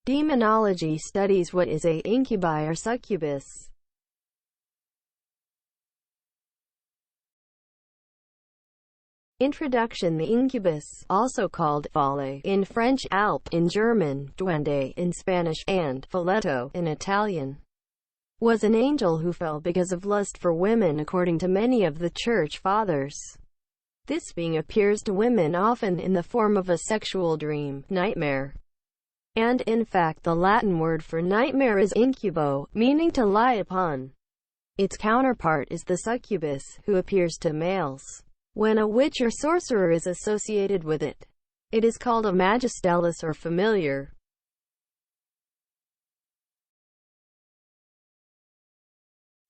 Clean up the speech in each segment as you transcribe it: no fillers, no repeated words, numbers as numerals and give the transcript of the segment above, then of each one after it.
Demonology studies what is a incubi or succubus. Introduction. The incubus, also called folle in French, alp in German, duende in Spanish, and folletto in Italian, was an angel who fell because of lust for women according to many of the Church Fathers. This being appears to women often in the form of a sexual dream, nightmare. And in fact the Latin word for nightmare is incubo, meaning to lie upon. Its counterpart is the succubus, who appears to males when a witch or sorcerer is associated with it. It is called a magistellus or familiar.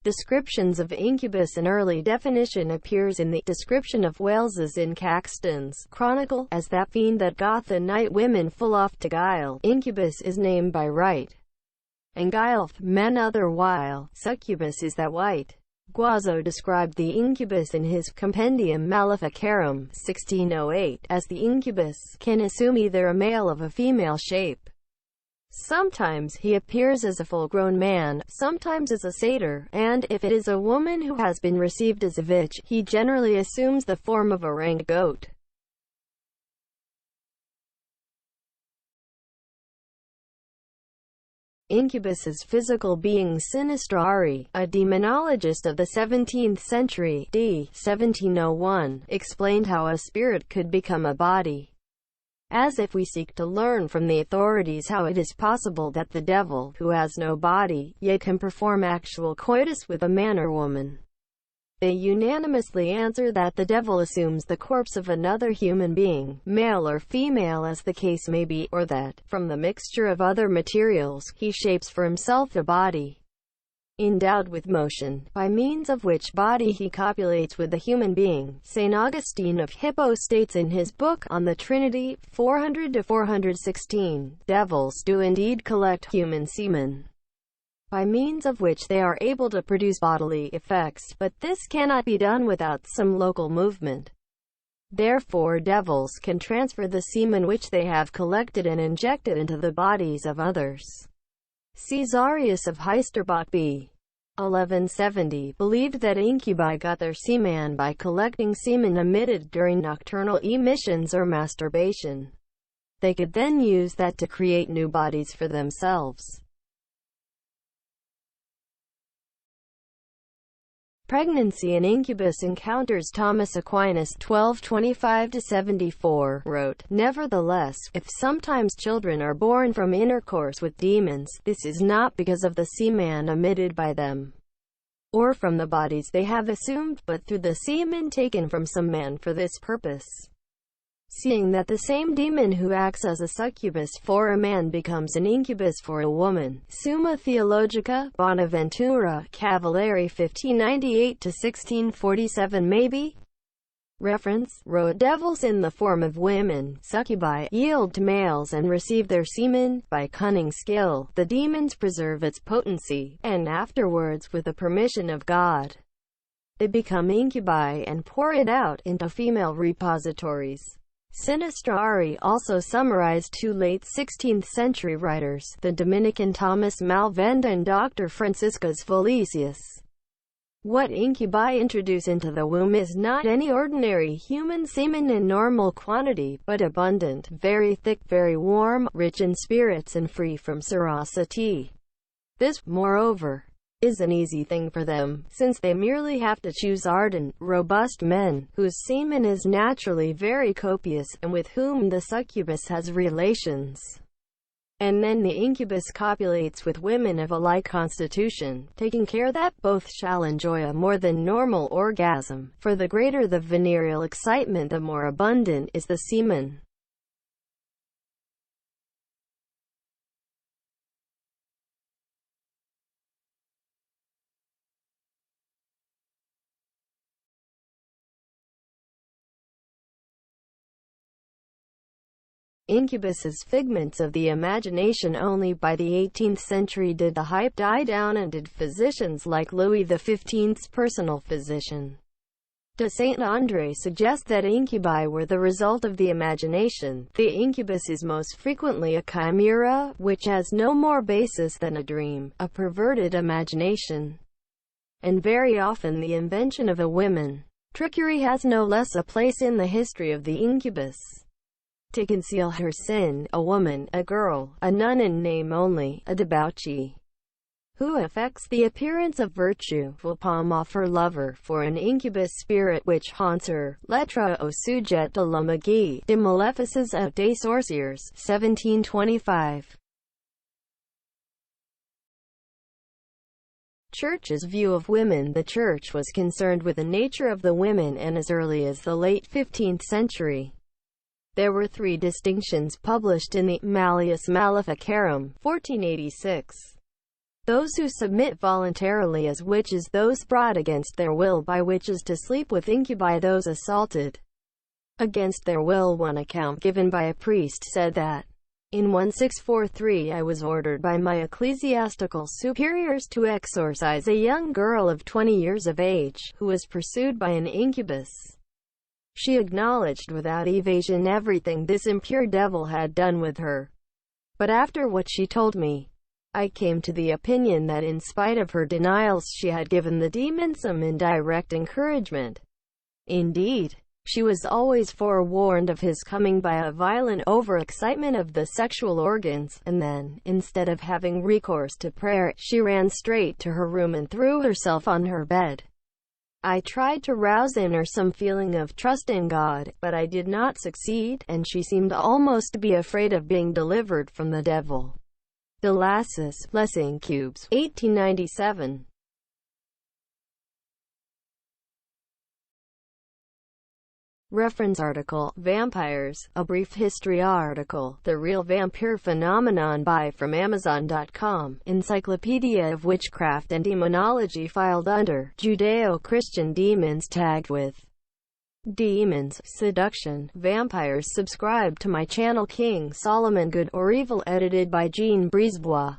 Descriptions of incubus. An early definition appears in the description of Wales's in Caxton's Chronicle, as that fiend that doth the night women full oft to guile. Incubus is named by right, and guileth men other while. Succubus is that white. Guazzo described the incubus in his Compendium Maleficarum, 1608, as the incubus can assume either a male of a female shape. Sometimes he appears as a full-grown man, sometimes as a satyr, and if it is a woman who has been received as a witch, he generally assumes the form of a rank goat. Incubus's physical being. Sinistrari, a demonologist of the 17th century, d. 1701, explained how a spirit could become a body. As if we seek to learn from the authorities how it is possible that the devil, who has no body, yet can perform actual coitus with a man or woman. They unanimously answer that the devil assumes the corpse of another human being, male or female as the case may be, or that, from the mixture of other materials, he shapes for himself a body endowed with motion, by means of which body he copulates with the human being. St. Augustine of Hippo states in his book On the Trinity, 400-416, devils do indeed collect human semen, by means of which they are able to produce bodily effects, but this cannot be done without some local movement. Therefore devils can transfer the semen which they have collected and inject it into the bodies of others. Caesarius of Heisterbach b. 1170 believed that incubi got their semen by collecting semen emitted during nocturnal emissions or masturbation. They could then use that to create new bodies for themselves. Pregnancy. An incubus encounters. Thomas Aquinas 1225-74 wrote, "Nevertheless, if sometimes children are born from intercourse with demons, this is not because of the semen emitted by them, or from the bodies they have assumed, but through the semen taken from some man for this purpose. Seeing that the same demon who acts as a succubus for a man becomes an incubus for a woman." Summa Theologica, Bonaventura, Cavalieri 1598-1647 maybe. Reference, wrote, "Devils in the form of women, succubi, yield to males and receive their semen. By cunning skill, the demons preserve its potency, and afterwards, with the permission of God, they become incubi and pour it out into female repositories." Sinistrari also summarized two late 16th century writers, the Dominican Thomas Malvenda and Dr. Franciscus Felicius. What incubi introduce into the womb is not any ordinary human semen in normal quantity, but abundant, very thick, very warm, rich in spirits and free from serosity. This, moreover, is an easy thing for them, since they merely have to choose ardent, robust men, whose semen is naturally very copious, and with whom the succubus has relations. And then the incubus copulates with women of a like constitution, taking care that both shall enjoy a more than normal orgasm, for the greater the venereal excitement the more abundant is the semen. Incubus's figments of the imagination. Only by the 18th century did the hype die down, and did physicians like Louis XV's personal physician, De Saint-André suggests that incubi were the result of the imagination. The incubus is most frequently a chimera, which has no more basis than a dream, a perverted imagination, and very often the invention of a woman. Trickery has no less a place in the history of the incubus. To conceal her sin, a woman, a girl, a nun in name only, a debauchee, who affects the appearance of virtue, will palm off her lover for an incubus spirit which haunts her. Lettre au sujet de la magie, de malefices et des sorcières, 1725. Church's view of women. The Church was concerned with the nature of the women, and as early as the late 15th century, there were 3 distinctions published in the Malleus Maleficarum, 1486. Those who submit voluntarily as witches, those brought against their will by witches to sleep with incubi, those assaulted against their will. One account given by a priest said that, in 1643, I was ordered by my ecclesiastical superiors to exorcise a young girl of 20 years of age, who was pursued by an incubus. She acknowledged without evasion everything this impure devil had done with her. But after what she told me, I came to the opinion that in spite of her denials she had given the demon some indirect encouragement. Indeed, she was always forewarned of his coming by a violent overexcitement of the sexual organs, and then, instead of having recourse to prayer, she ran straight to her room and threw herself on her bed. I tried to rouse in her some feeling of trust in God, but I did not succeed, and she seemed almost to be afraid of being delivered from the devil. De Lassus, Les Incubes, 1897. Reference article, Vampires, A Brief History article, The Real Vampire Phenomenon by from Amazon.com, Encyclopedia of Witchcraft and Demonology filed under Judeo-Christian Demons tagged with Demons, Seduction, Vampires. Subscribe to my channel King Solomon Good or Evil, edited by Jean Brisebois.